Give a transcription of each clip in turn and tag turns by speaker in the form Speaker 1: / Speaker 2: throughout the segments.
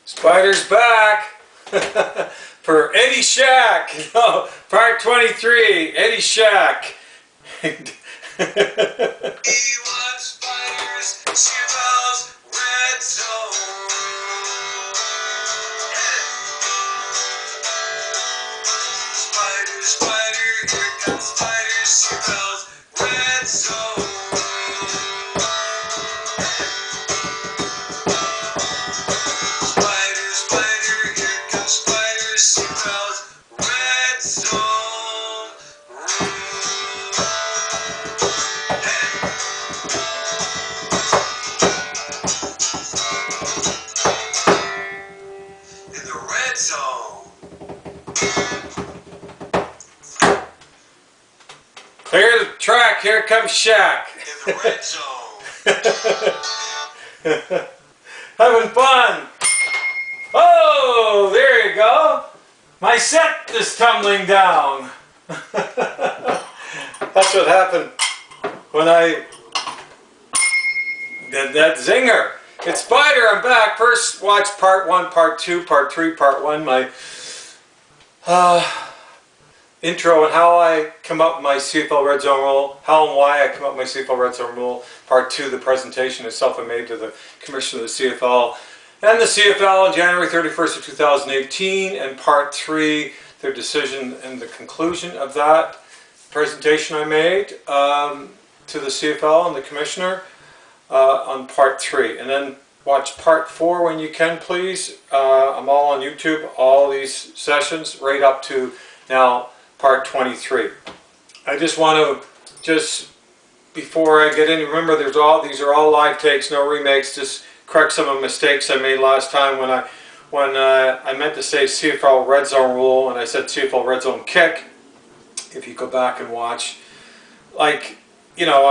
Speaker 1: Spyder's back for Eddie Shack. No, part 23, Eddie Shack.
Speaker 2: We watch Spyders, CFL's Red-Zone. Spyder, Spyder, here comes Spyders, CFL's Red-Zone. Spyder, Spyder, here comes Spyders, CFL's Red-Zone. In the red zone.
Speaker 1: Clear the track, here comes Shack.
Speaker 2: In the red zone.
Speaker 1: Having fun. Oh, there you go. My set is tumbling down. That's what happened when I did that zinger. It's Spyder, I'm back. First watch part 1, part 2, part 3, part 1, my intro and how I come up with my CFL Red-Zone Rule, how and why I come up with my CFL Red-Zone Rule, part 2, the presentation itself I made to the Commission of the CFL and the CFL on January 31st of 2018, and part 3, their decision and the conclusion of that presentation I made to the CFL and the Commissioner on part 3. And then watch part 4 when you can, please. I'm all on YouTube, all these sessions, right up to now part 23. I just want to, before I get in, remember these are all live takes, no remakes, just correct some of the mistakes I made last time when I meant to say CFL Red Zone Rule and I said CFL Red Zone Kick. If you go back and watch, like, you know,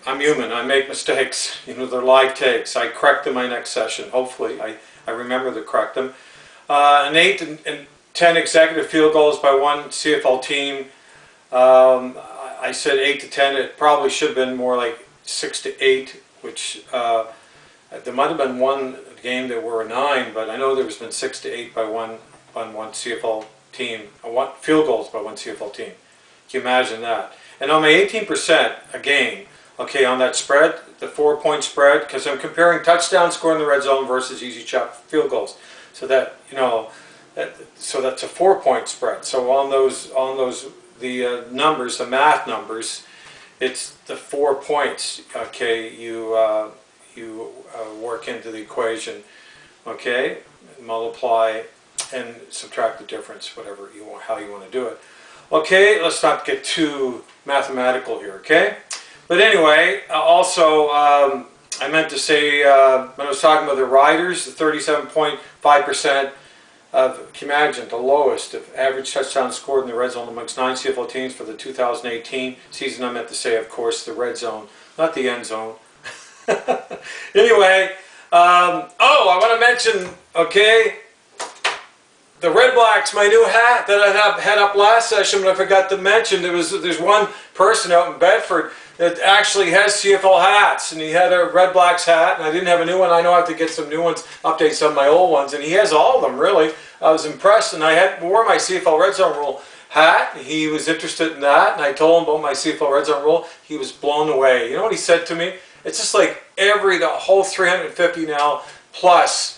Speaker 1: I'm human, I make mistakes, you know, they're live takes. I correct them my next session, hopefully I remember to correct them. An 8 and 10 executive field goals by one CFL team. I said 8 to 10, it probably should have been more like 6 to 8, which there might have been one game that were 9, but I know there's been 6 to 8 by one CFL team, field goals by one CFL team. Can you imagine that? And on my 18% a game, okay, on that spread, the 4-point spread, because I'm comparing touchdown score in the red zone versus easy chop field goals. So that, you know, so that's a 4-point spread. So on those the numbers, the math numbers, it's the 4 points. Okay, you work into the equation. Okay, multiply and subtract the difference, whatever you want, how you want to do it. Okay, let's not get too mathematical here, okay? But anyway, also, I meant to say, when I was talking about the riders, the 37.5% of, can you imagine, the lowest of average touchdowns scored in the red zone amongst 9 CFL teams for the 2018 season. I meant to say, of course, the red zone, not the end zone. Anyway, oh, I want to mention, okay, the Red Blacks, my new hat that I had up last session, but I forgot to mention, there's one person out in Bedford that actually has CFL hats, and he had a Red Blacks hat, and I didn't have a new one. I know I have to get some new ones, update some of my old ones, and he has all of them, really. I was impressed, and I wore my CFL Red Zone Rule hat. He was interested in that, and I told him about my CFL Red Zone Rule. He was blown away. You know what he said to me? It's just like the whole 350 now plus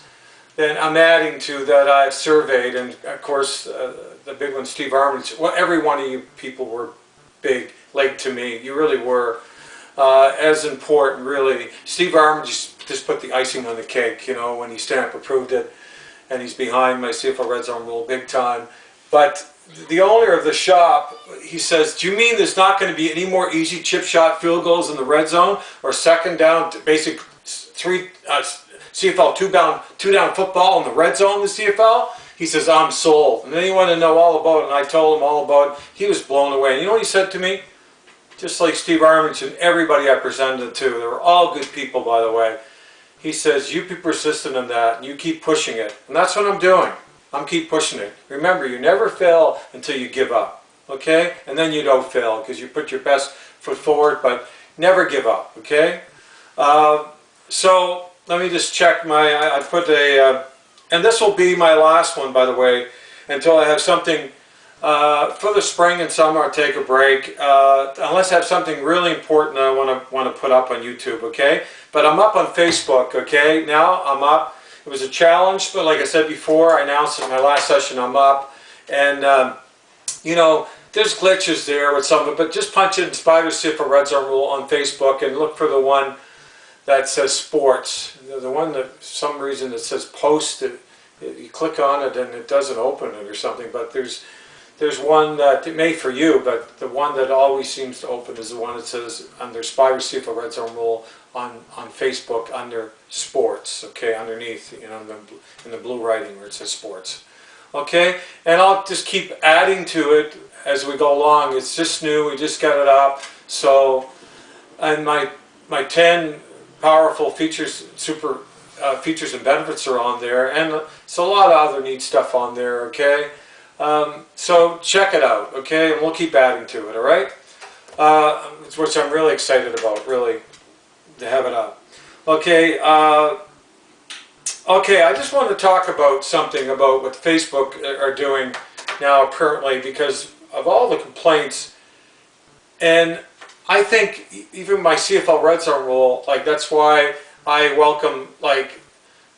Speaker 1: then I'm adding to that I've surveyed, and of course the big one, Steve Armitage. Well, every one of you people were big, like to me. You really were as important, really. Steve Armitage just put the icing on the cake, you know, when he stamp approved it, and he's behind my CFL Red Zone Rule big time. But the owner of the shop, he says, do you mean there's not going to be any more easy chip shot field goals in the red zone, or second down, basic CFL two down football in the red zone in the CFL? He says, I'm sold. And then he wanted to know all about it, and I told him all about it. He was blown away. And you know what he said to me? Just like Steve Armitage and everybody I presented to, they were all good people, by the way. He says, you be persistent in that, and you keep pushing it. And that's what I'm doing. I'm keep pushing it. Remember, you never fail until you give up, okay? And then you don't fail because you put your best foot forward, but never give up, okay? So let me just check my, I put a and this will be my last one, by the way, until I have something for the spring and summer. I'll take a break, unless I have something really important I want to put up on YouTube, okay? But I'm up on Facebook, okay? Now I'm up. It was a challenge, but like I said before, I announced in my last session I'm up. And, you know, there's glitches there with some of it, but just punch in Spyder CFL Red-Zone Rule on Facebook and look for the one that says sports. The one that, for some reason, that says post, you click on it and it doesn't open it or something, but there's one that made for you, but the one that always seems to open is the one that says under Spyder CFL Red-Zone Rule on Facebook under sports, okay, underneath, you know, in the blue writing where it says sports. Okay, and I'll just keep adding to it as we go along. It's just new, we just got it up. So, and my 10 powerful features, super features and benefits are on there, and it's a lot of other neat stuff on there, okay? So check it out, okay, and we'll keep adding to it, all right? Which I'm really excited about, really, to have it up. Okay, okay, I just want to talk about something about what Facebook are doing now currently, because of all the complaints, and I think even my CFL Red-Zone Rule, like, that's why I welcome, like,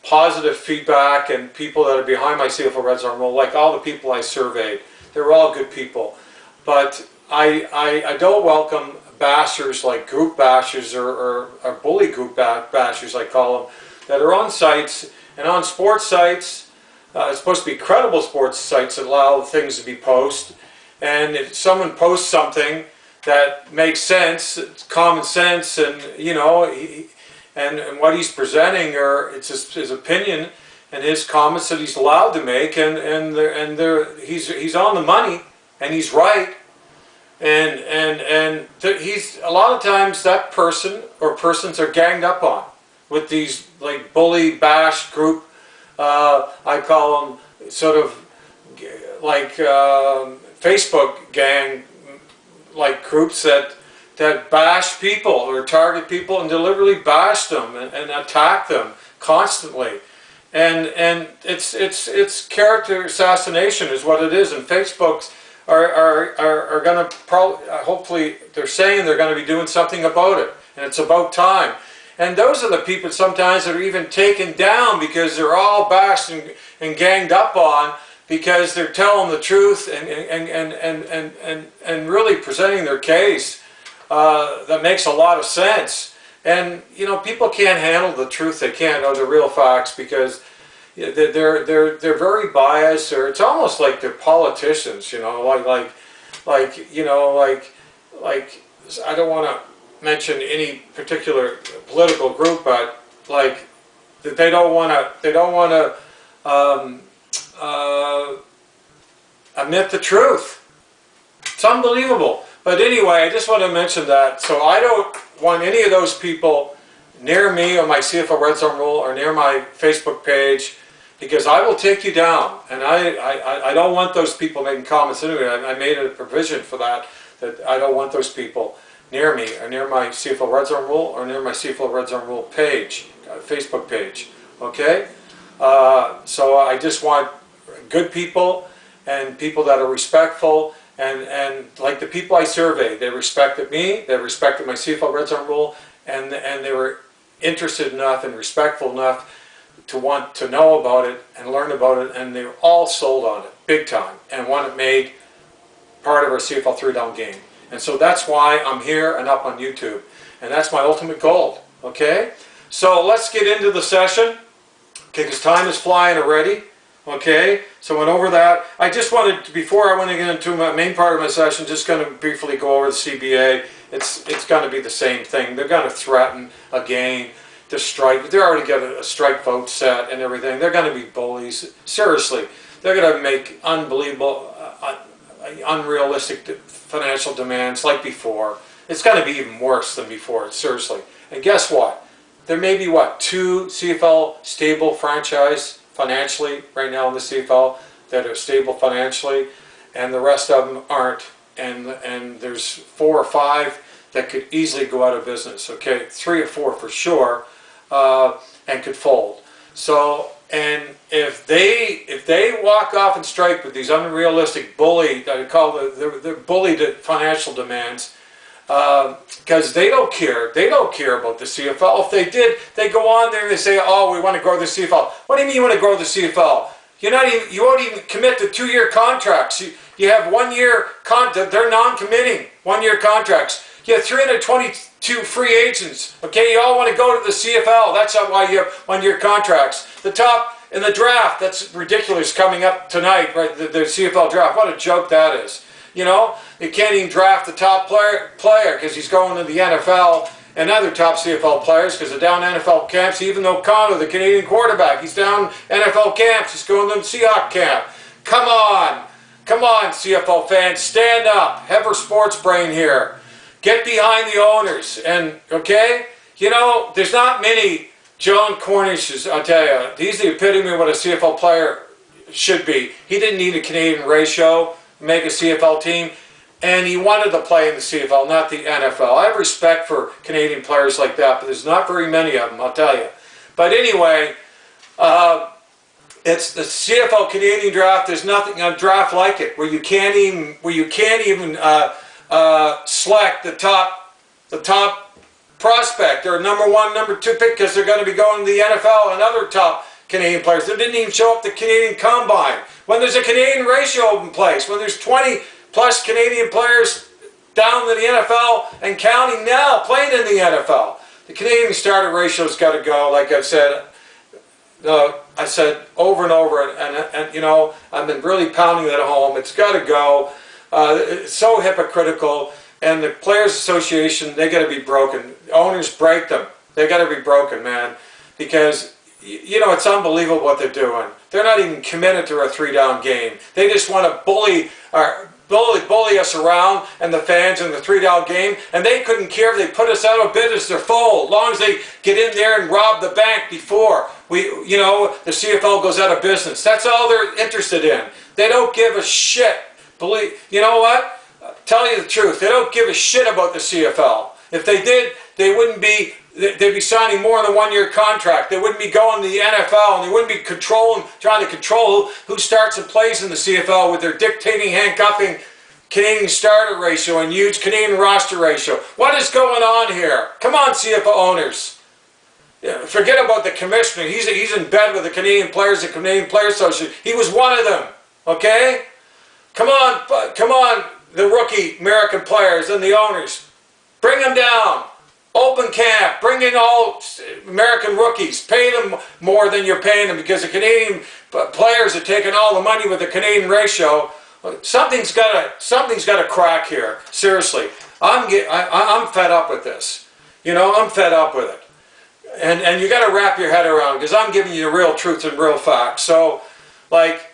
Speaker 1: positive feedback and people that are behind my CFL Red-Zone Rule, like all the people I surveyed. They were all good people. But I don't welcome bashers, like group bashers or bully group bashers, I call them, that are on sites and on sports sites. It's supposed to be credible sports sites that allow things to be posted. And if someone posts something that makes sense, it's common sense, and you know, and what he's presenting, or it's just his opinion and his comments that he's allowed to make, and he's on the money, and he's right, and he's a lot of times that person or persons are ganged up on with these like bully bash group. I call them sort of like Facebook gang like groups that bash people or target people and deliberately bash them and attack them constantly, and it's character assassination is what it is. And Facebook's are going to probably, hopefully they're saying they're going to be doing something about it, and it's about time. And those are the people sometimes that are even taken down because they're all bashed and ganged up on because they're telling the truth and really presenting their case that makes a lot of sense. And you know, people can't handle the truth. They can't, or the real facts, because they're very biased, or it's almost like they're politicians. You know, like you know, like I don't want to mention any particular political group, but like they don't want to admit the truth. It's unbelievable. But anyway, I just want to mention that. So I don't want any of those people near me or my CFL Red-Zone Rule or near my Facebook page, because I will take you down. And I don't want those people making comments anyway. I made a provision for that I don't want those people near me or near my CFL Red-Zone Rule or near my CFL Red-Zone Rule page, Facebook page. Okay? So I just want good people and people that are respectful, and like the people I surveyed, they respected me, they respected my CFL Red-Zone Rule, and they were interested enough and respectful enough to want to know about it and learn about it, and they were all sold on it, big time, and want it made part of our CFL 3-down game. And so that's why I'm here and up on YouTube, and that's my ultimate goal, okay? So let's get into the session, okay, because time is flying already. Okay, so went over that. I just wanted to, before I went to get into my main part of my session, just going to briefly go over the CBA. It's going to be the same thing. They're going to threaten again to strike. They already got a strike vote set and everything. They're going to be bullies. Seriously, they're going to make unbelievable, unrealistic financial demands like before. It's going to be even worse than before. Seriously. And guess what? There may be what, 2 CFL stable franchise financially right now in the CFL that are stable financially, and the rest of them aren't, and there's 4 or 5 that could easily go out of business, okay, 3 or 4 for sure, and could fold. So, And if they walk off and strike with these unrealistic bully, I call the bully financial demands, because they don't care. They don't care about the CFL. If they did, they go on there and they say, "Oh, we want to grow the CFL." What do you mean you want to grow the CFL? You won't even commit to 2-year contracts. You have 1-year they're non-committing 1-year contracts. You have 322 free agents. Okay, you all want to go to the CFL. That's why you have 1-year contracts. The top in the draft, that's ridiculous, coming up tonight, right? The CFL draft. What a joke that is. You know, you can't even draft the top player because he's going to the NFL, and other top CFL players because they're down NFL camps. Even though Connor, the Canadian quarterback, he's down NFL camps. He's going to the Seahawk camp. Come on, CFL fans, stand up. Have our sports brain here. Get behind the owners, and okay, you know, there's not many John Cornishes. I'll tell you, he's the epitome of what a CFL player should be. He didn't need a Canadian ratio to make a CFL team, and he wanted to play in the CFL, not the NFL. I have respect for Canadian players like that, but there's not very many of them, I'll tell you. But anyway, it's the CFL Canadian draft. There's nothing on draft like it, where you can't even select the top prospect or number 1, number 2 pick, because they're going to be going to the NFL and other top Canadian players. They didn't even show up the Canadian Combine. When there's a Canadian ratio in place, when there's 20 plus Canadian players down to the NFL and counting now, playing in the NFL, the Canadian starter ratio's got to go. Like I've said, I said over and over, and you know, I've been really pounding that home. It's got to go. It's so hypocritical, and the Players Association, they got to be broken. Owners, break them. They got to be broken, man, because you know, it's unbelievable what they're doing. They're not even committed to a 3-down game. They just want to bully us around and the fans in the 3-down game, and they couldn't care if they put us out of business or fold, as long as they get in there and rob the bank before the CFL goes out of business. That's all they're interested in. They don't give a shit. You know what? Tell you the truth, they don't give a shit about the CFL. If they did, they'd be signing more than a 1-year contract. They wouldn't be going to the NFL, and they wouldn't be trying to control who starts and plays in the CFL with their dictating, handcuffing Canadian starter ratio and huge Canadian roster ratio. What is going on here? Come on, CFL owners. Forget about the commissioner. He's in bed with the Canadian players, the Canadian Players Association. He was one of them. Okay? Come on, the rookie American players and the owners. Bring them down. Open camp. Bring in all American rookies. Pay them more than you're paying them, because the Canadian players are taking all the money with the Canadian ratio. Something's got to crack here. Seriously, I'm fed up with this. You know, I'm fed up with it. And you got to wrap your head around, because I'm giving you the real truth and real facts. So, like,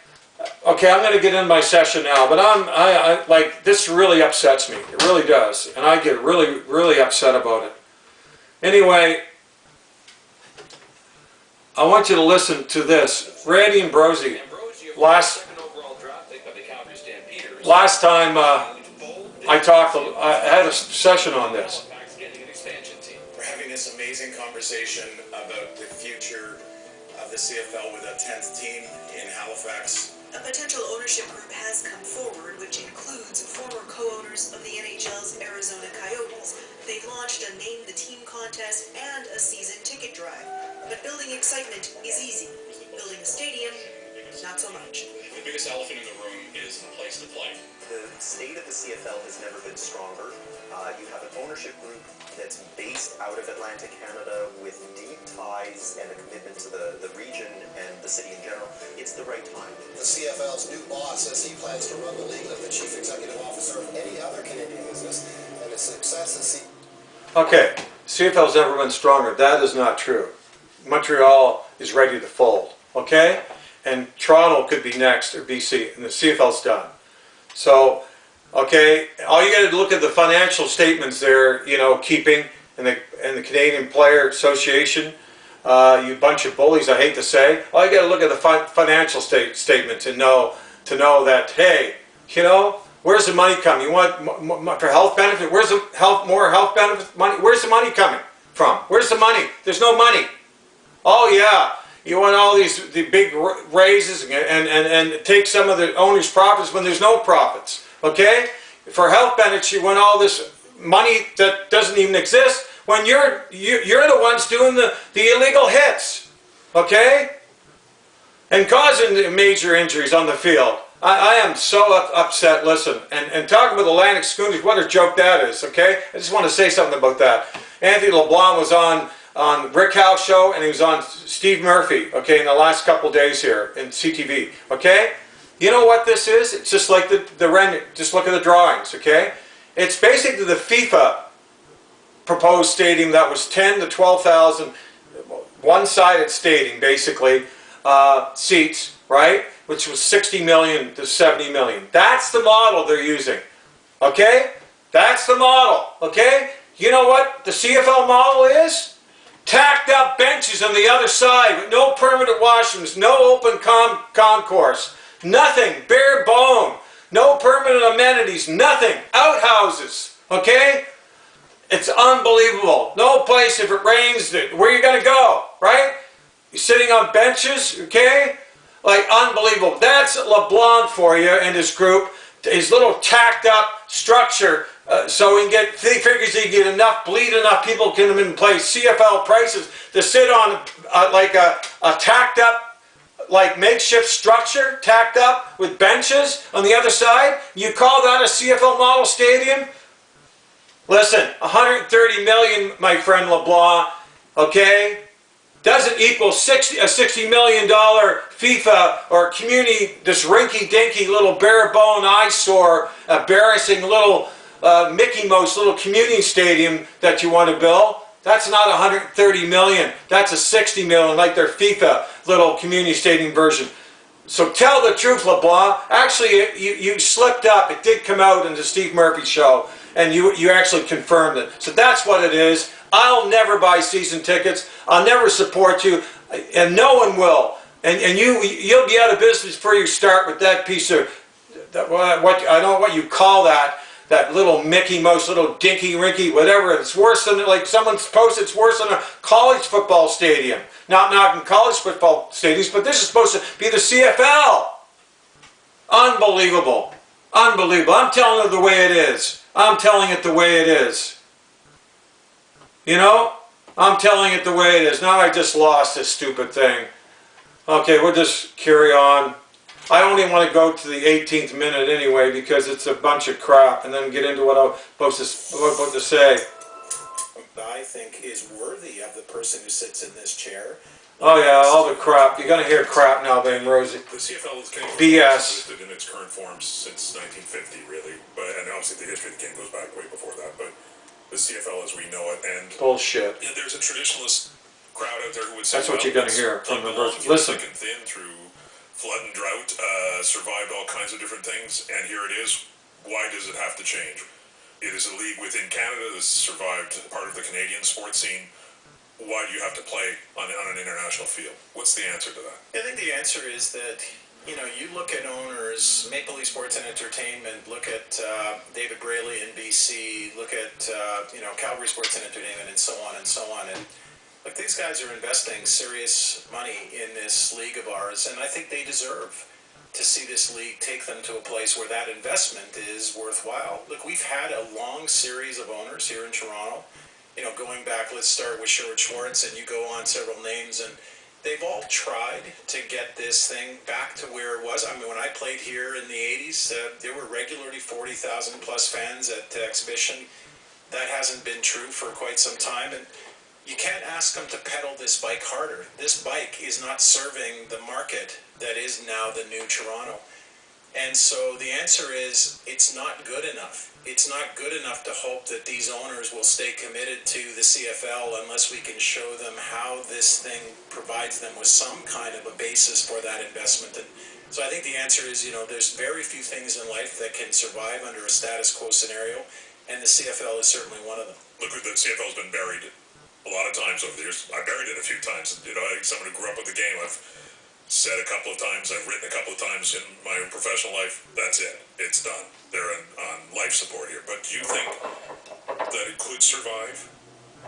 Speaker 1: okay, I'm going to get in my session now, but I like, this really upsets me. It really does, and I get really, really upset about it. Anyway, I want you to listen to this. Randy Ambrosi, last time I talked, I had a session on this.
Speaker 3: We're having this amazing conversation about the future of the CFL with a 10th team in Halifax.
Speaker 4: A potential ownership group has come forward, which includes former co-owners of the NHL's Arizona Coyotes. They've launched a Name the Team contest and a season ticket drive. But building excitement is easy. Building a stadium, not so much.
Speaker 3: The biggest elephant in the room is the place to play.
Speaker 5: The state of the CFL has never been stronger. You have an ownership group that's based out of Atlantic Canada with deep ties and a commitment to the region and the city in general. It's the right time.
Speaker 6: The CFL's new boss says he plans to run the league like the chief executive officer of any other Canadian business, and his success is...
Speaker 1: Okay, CFL's never been stronger. That is not true. Montreal is ready to fold, okay? And Toronto could be next, or BC, and the CFL's done. So, okay, all you got to look at the financial statements there, you know, keeping, and the Canadian Player Association, you bunch of bullies, I hate to say. All you got to look at the financial statements and know that, hey, you know, where's the money coming? You want for health benefit? Where's the more health benefit money? Where's the money coming from? Where's the money? There's no money. Oh yeah, You want all the big raises and take some of the owner's profits when there's no profits, okay? For health benefits, you want all this money that doesn't even exist when you're the ones doing the illegal hits, okay? And causing major injuries on the field. I am so upset, listen, and talking about Atlantic Schooners, what a joke that is, okay? I just want to say something about that. Anthony LeBlanc was on Rick Howe's show, and he was on Steve Murphy, okay, in the last couple days here in CTV, okay? You know what this is? It's just like the render, just look at the drawings, okay? It's basically the FIFA proposed stadium that was 10 to 12,000, one-sided stadium, basically, seats, right? Which was 60 million to 70 million. That's the model they're using, okay? That's the model, okay? You know what the CFL model is? Tacked up benches on the other side with no permanent washrooms, no open concourse, nothing, bare bone, no permanent amenities, nothing, outhouses, okay? It's unbelievable. No place, if it rains, where you gonna go, right? You're sitting on benches, okay? Like, unbelievable. That's LeBlanc for you and his group, his little tacked up structure, so he figures he can get enough, bleed enough people can come in and play CFL prices to sit on like a tacked up, like makeshift structure, tacked up with benches on the other side. You call that a CFL model stadium? Listen, 130 million, my friend LeBlanc, okay, doesn't equal a $60 million FIFA or community, this rinky-dinky little bare-bone eyesore, embarrassing little Mickey Mouse little community stadium that you want to build. That's not 130 million. That's a 60 million, like their FIFA little community stadium version. So tell the truth, LeBlanc. Actually, you slipped up. It did come out in the Steve Murphy show, and you actually confirmed it. So that's what it is. I'll never buy season tickets. I'll never support you, and no one will. And you'll be out of business before you start with that piece of what I don't know what you call that little Mickey Mouse, little dinky rinky, whatever. It's worse than, like someone's posted, it's worse than a college football stadium. Not knocking college football stadiums, but this is supposed to be the CFL. Unbelievable. Unbelievable. I'm telling it the way it is. I'm telling it the way it is. You know? I'm telling it the way it is. Now I just lost this stupid thing. Okay, we'll just carry on. I only want to go to the 18th minute anyway because it's a bunch of crap, and then get into what I'm supposed to say.
Speaker 3: I think is worthy of the person who sits in this chair.
Speaker 1: Oh yeah, all the crap. You're gonna hear crap now, Ben Rosie.
Speaker 7: The CFL has
Speaker 1: BS.
Speaker 7: existed in its current form since 1950, really. And obviously the history of the game goes back way before that. But the CFL as we know it, and
Speaker 1: Bullshit.
Speaker 7: there's a traditionalist crowd out there who would say,
Speaker 1: That's what you're gonna hear from the person. Listen.
Speaker 7: Thick and thin through flood and drought, survived all kinds of different things, and here it is. Why does it have to change? It is a league within Canada that's survived part of the Canadian sports scene. Why do you have to play on an international field? What's the answer to that?
Speaker 3: I think the answer is that, you know, you look at owners, Maple Leaf Sports and Entertainment, look at David Braley in BC, look at, Calgary Sports and Entertainment, and so on and so on. And look, these guys are investing serious money in this league of ours, and I think they deserve to see this league take them to a place where that investment is worthwhile. Look, we've had a long series of owners here in Toronto. You know, going back, let's start with Sherwood Schwartz, and you go on several names, and they've all tried to get this thing back to where it was. I mean, when I played here in the 80s, there were regularly 40,000 plus fans at Exhibition. That hasn't been true for quite some time, and you can't ask them to pedal this bike harder. This bike is not serving the market that is now the new Toronto. And so the answer is, it's not good enough. It's not good enough to hope that these owners will stay committed to the CFL unless we can show them how this thing provides them with some kind of a basis for that investment. And so I think the answer is, you know, there's very few things in life that can survive under a status quo scenario, and the CFL is certainly one of them.
Speaker 7: Look, the CFL's been buried a lot of times over the years. I buried it a few times. You know, someone who grew up with the game, I've said a couple of times, I've written a couple of times in my professional life, that's it. It's done. They're on life support here. But do you think that it could survive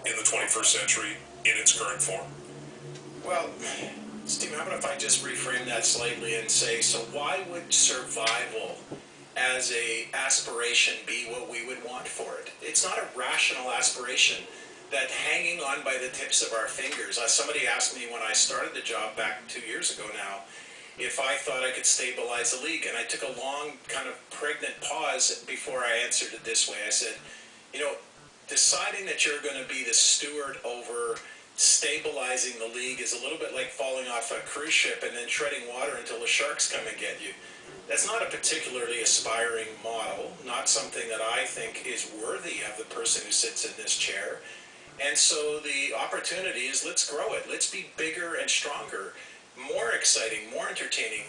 Speaker 7: in the 21st century in its current form?
Speaker 3: Well, Steve, how about if I just reframe that slightly and say, so why would survival as a aspiration be what we would want for it? It's not a rational aspiration that hanging on by the tips of our fingers. Somebody asked me when I started the job back 2 years ago now, if I thought I could stabilize the league, and I took a long kind of pregnant pause before I answered it this way. I said, deciding that you're going to be the steward over stabilizing the league is a little bit like falling off a cruise ship and then treading water until the sharks come and get you. That's not a particularly aspiring model, not something that I think is worthy of the person who sits in this chair. And so the opportunity is, let's grow it. Let's be bigger and stronger, more exciting, more entertaining.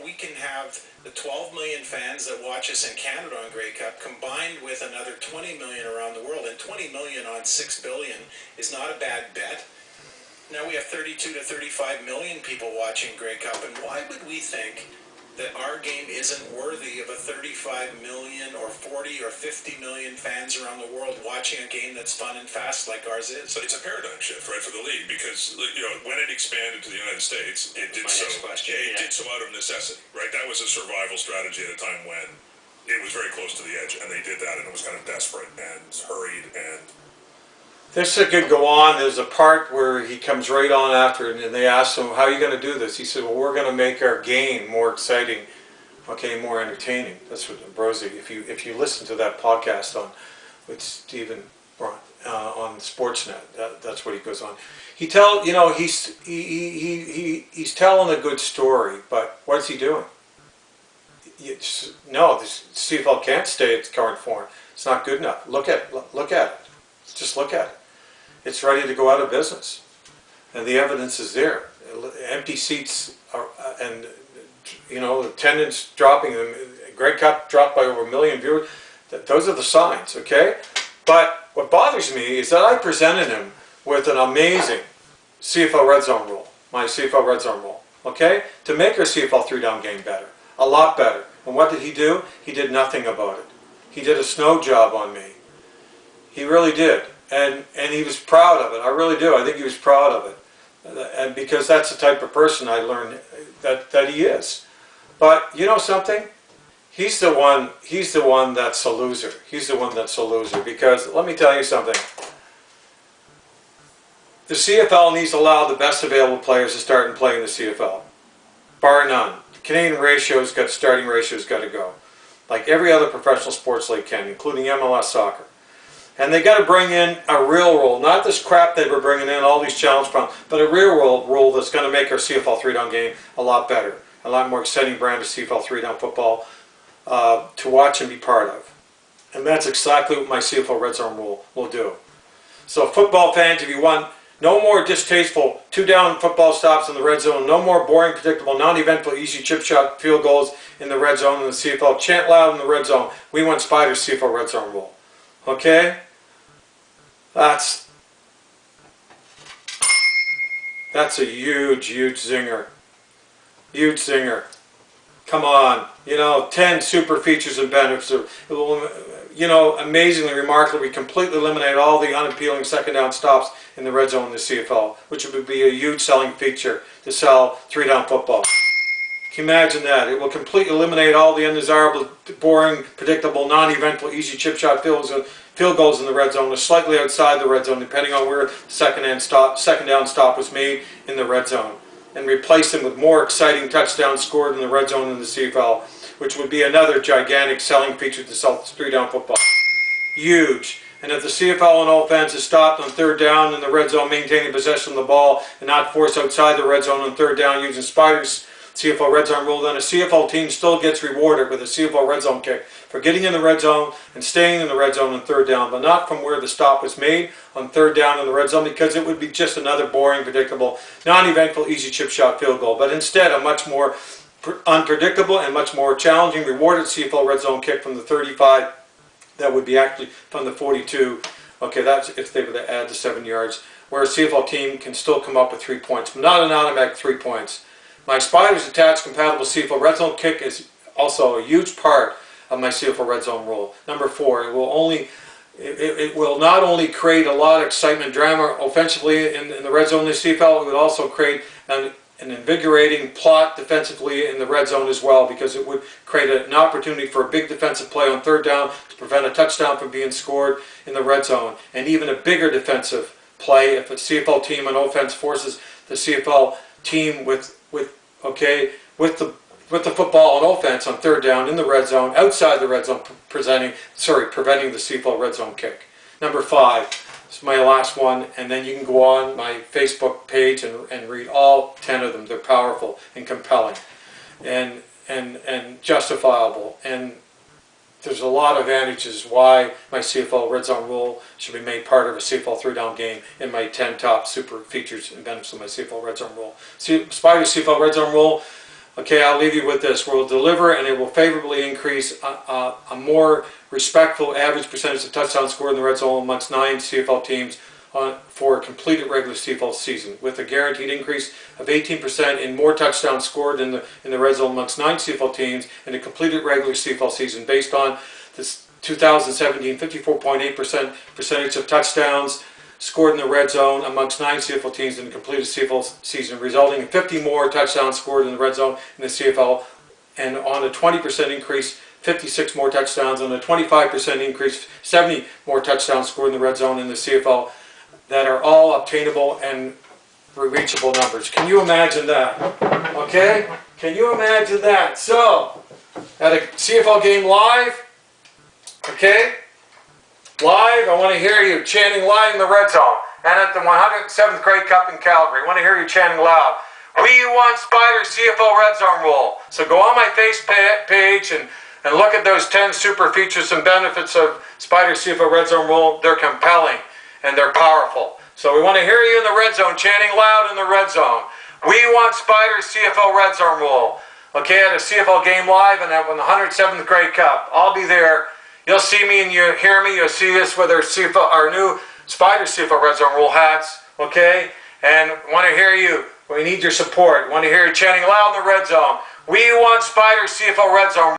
Speaker 3: We can have the 12 million fans that watch us in Canada on Grey Cup combined with another 20 million around the world, and 20 million on 6 billion is not a bad bet. Now we have 32 to 35 million people watching Grey Cup, and why would we think that our game isn't worthy of a 35 million or 40 or 50 million fans around the world watching a game that's fun and fast like ours is?
Speaker 7: So it's a paradigm shift, right, for the league, because when it expanded to the United States, it did so. It did so out of necessity, right? That was a survival strategy at a time when it was very close to the edge, and they did that, and it was kind of desperate and hurried and.
Speaker 1: This could go on. There's a part where he comes right on after it, and they ask him, how are you going to do this? He said, well, we're going to make our game more exciting, more entertaining. That's what Ambrosi, if you listen to that podcast with Stephen on Sportsnet, that's what he goes on. He's telling a good story, but what's he doing? No, the CFL can't stay its current form. It's not good enough. Look at it. Just look at it. It's ready to go out of business, and the evidence is there. Empty seats and attendance dropping. Grey Cup dropped by over 1 million viewers. Those are the signs, okay? But what bothers me is that I presented him with an amazing CFL Red-Zone Rule, my CFL Red-Zone Rule, okay, to make our CFL 3-down game better, a lot better. And what did he do? He did nothing about it. He did a snow job on me. He really did. And he was proud of it. I really do. I think he was proud of it. And because that's the type of person I learned that he is. But you know something? He's the one that's a loser. He's the one that's a loser. Because let me tell you something. The CFL needs to allow the best available players to start and play in the CFL. Bar none. The Canadian starting ratio's got to go. Like every other professional sports league can, including MLS soccer. And they got to bring in a real rule, not this crap they were bringing in, all these challenge problems, but a real world rule that's going to make our CFL 3-down game a lot better, a lot more exciting brand of CFL 3-down football to watch and be part of. And that's exactly what my CFL Red-Zone Rule will do. So football fans, if you want no more distasteful 2-down football stops in the red zone, no more boring, predictable, non-eventful, easy chip shot field goals in the red zone in the CFL, chant loud in the red zone. We want Spyder's CFL Red-Zone Rule. Okay? That's a huge zinger. Huge zinger. Come on. 10 super features and benefits. Amazingly, remarkably, completely eliminate all the unappealing second down stops in the red zone in the CFL, which would be a huge selling feature to sell 3-down football. Can you imagine that? It will completely eliminate all the undesirable, boring, predictable, non-eventful, easy chip shot field goals in the red zone, or slightly outside the red zone, depending on where the second down stop was made in the red zone, and replace them with more exciting touchdowns scored in the red zone in the CFL, which would be another gigantic selling feature to sell 3-down football. Huge. And if the CFL on offense is stopped on 3rd down in the red zone, maintaining possession of the ball and not forced outside the red zone on 3rd down using Spyder's CFL Red-Zone Rule, then a CFL team still gets rewarded with a CFL Red Zone kick for getting in the red zone and staying in the red zone on 3rd down, but not from where the stop was made on 3rd down in the red zone, because it would be just another boring, predictable, non-eventful, easy chip shot field goal. But instead, a much more unpredictable and much more challenging, rewarded CFL Red Zone kick from the 35, that would be actually from the 42. Okay, that's if they were to add the 7 yards, where a CFL team can still come up with 3 points, but not an automatic 3 points. My Spyder's attached compatible CFL Red Zone kick is also a huge part of my CFL Red Zone Rule. Number 4, it will not only create a lot of excitement, drama offensively in the red zone in the CFL, it would also create an an invigorating plot defensively in the red zone as well, because it would create an opportunity for a big defensive play on third down to prevent a touchdown from being scored in the red zone, and even a bigger defensive play if a CFL team on offense forces the CFL team with the football on offense on third down in the red zone, outside the red zone, preventing the CFL red zone kick. Number 5, this is my last one, and then you can go on my Facebook page and read all 10 of them. They're powerful and compelling and justifiable, and there's a lot of advantages why my CFL Red Zone Rule should be made part of a CFL 3-down game in my 10 top super features and benefits of my CFL Red Zone Rule. Spyder CFL Red Zone Rule, okay, I'll leave you with this. We'll deliver, and it will favorably increase a more respectful average percentage of touchdowns scored in the red zone amongst 9 CFL teams for a completed regular CFL season, with a guaranteed increase of 18% in more touchdowns scored in the red zone amongst 9 CFL teams in a completed regular CFL season, based on this 2017 54.8% percentage of touchdowns scored in the red zone amongst 9 CFL teams in a completed CFL season, resulting in 50 more touchdowns scored in the red zone in the CFL, and on a 20% increase, 56 more touchdowns, on a 25% increase, 70 more touchdowns scored in the red zone in the CFL, that are all obtainable and reachable numbers. Can you imagine that? Okay? Can you imagine that? So, at a CFL game live, okay? Live, I want to hear you chanting live in the red zone. And at the 107th Grey Cup in Calgary, I want to hear you chanting loud. We want Spyder CFL Red Zone Rule. So go on my Facebook page and look at those 10 super features and benefits of Spyder CFL Red Zone Rule. They're compelling and they're powerful. So we want to hear you in the red zone, chanting loud in the red zone. We want Spyder CFL Red Zone Rule. Okay, at a CFL game live and at the 107th Grey Cup. I'll be there. You'll see me and you hear me. You'll see us with our new Spyder CFL Red Zone Rule hats. Okay, and want to hear you. We need your support. Want to hear you chanting loud in the red zone. We want Spyder CFL Red Zone.